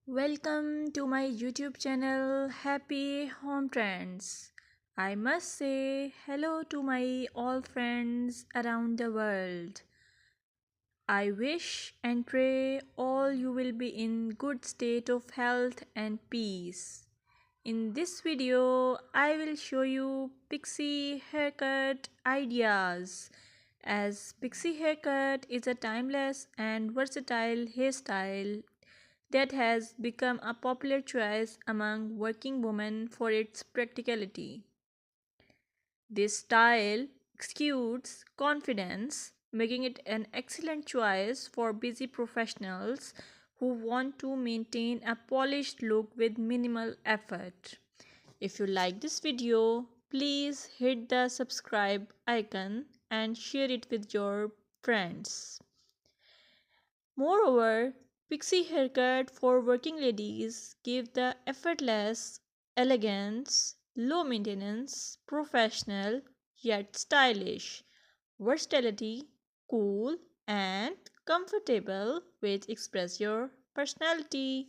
Welcome to my YouTube channel Happy Home Trends. I must say hello to my all friends around the world. I wish and pray all you will be in good state of health and peace. In this video, I will show you pixie haircut ideas, as pixie haircut is a timeless and versatile hairstyle that has become a popular choice among working women for its practicality. This style exudes confidence, making it an excellent choice for busy professionals who want to maintain a polished look with minimal effort. If you like this video, please hit the subscribe icon and share it with your friends. Moreover, pixie haircut for working ladies give the effortless elegance, low maintenance, professional yet stylish, versatility, cool and comfortable which express your personality.